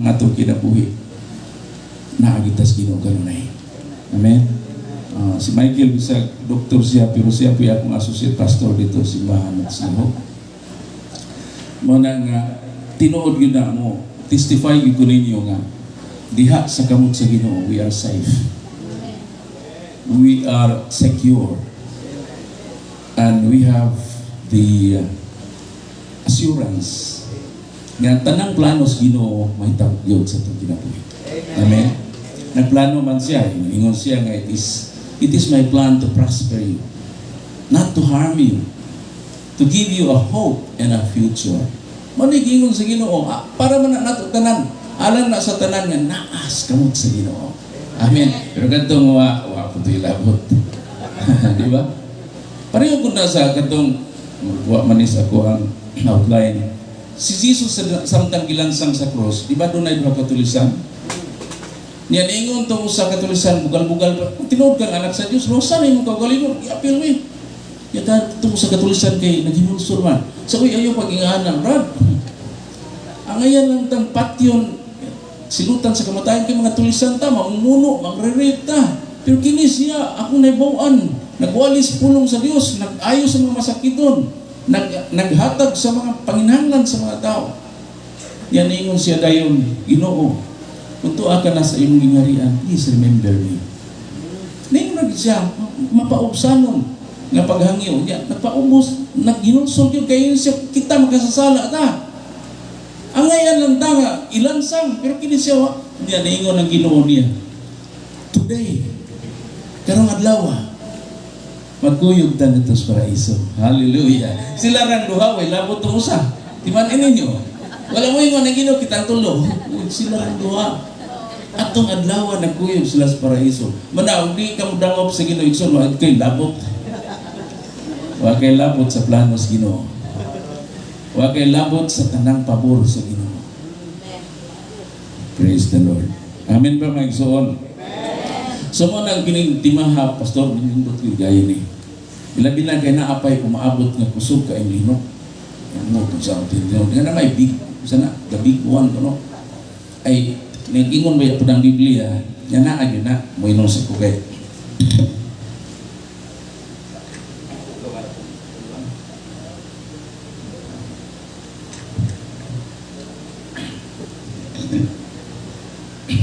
nga itong kinabuhi naagitas Ginoo kanunay. Amen. Si Michael bisag doktor siya pero siya po akong associate pastor dito si Simbahan at Sinahog. Muna nga tinuod yun na mo, testify yun ko ninyo nga diha sa kamot sa Ginoo we are safe, we are secure, and we have the assurance nga tanang plano sa Ginoo mahitabo yun sa itong kinabuhi. Amen. Nagplano man siya, ingon siya nga it is my plan to prosper you, not to harm you, to give you a hope and a future. Manigingon sa Ginoo, para man nato tanan, alam na sa tanan nga naas kamot sa Ginoo. Amen. Pero kadtong wa po labot. Di ba? Pareho ko na sa kadtong wa manis ako ang outline. Si Jesus samtang gilansang sa cross, di ba doon ay duha katulisan? Niya ingon tong sa katulisan bugal-bugal pa. Kung tinuod kang anak sa Dios, rosa na imong kaugalingon, i-appeal mo. Ya tong sa katulisan kay naghimunsur man. Sa kuy ayo pag-ingana, brad. Ang ayan lang tang patyon silutan sa kamatayan kay mga tulisan ta, mamumuno, magre-rape ta. Pero kini siya, ako naibawan, nagwalis pulong sa Dios, nag-ayo sa mga masakiton, naghatag sa mga panginahanglan sa mga tao. Yan ingon siya dayon, Ginoo, kung tuwa ka na sa iyong gingharian, please remember me. Ningon siya, mapaubsanon, nga paghangyo niya, nagpaubos, nagginunsol yun, kayo siya, kita makasasala ta. Ang ngayon lang ta nga, ilansang, pero kini siya, niya naingon ang Ginoo niya. Today, karong adlaw, magkuyog ta nito sa paraiso. Hallelujah. Sila rang duha, way labot itong usa. Timanin ninyo. Wala mo yung Ginoo kitang tulo. Sila rang duha. Atong adlaw, nagkuyog sila sa paraiso. Manaw, di ka mo dangop sa Ginoo, ikson, wag kay labot. Wag kay labot sa plano sa Ginoo. Wag kay labot sa tanang pabor sa Ginoo. Praise the Lord. Amen ba mga igsoon? So mo nang kining timaha, pastor, nindot yung gaya ni. Ilabi lang kay naapay kung maabot nga kusog ka yung linok. Yan mo, kung saan tinyo. Nga na may big, sana, the big one, no? Ay, nag-ingon ba yung ng Biblia, yan na, ayun na, mo inong sa kukay.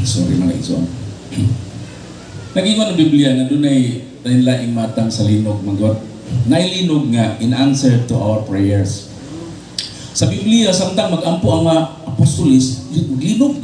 Sorry mga igsoon. Nag-ingon ang Biblia na doon ay laing matang sa linog magot. Nailinog nga in answer to our prayers. Sa Biblia, samtang mag-ampo ang mga apostolis, linog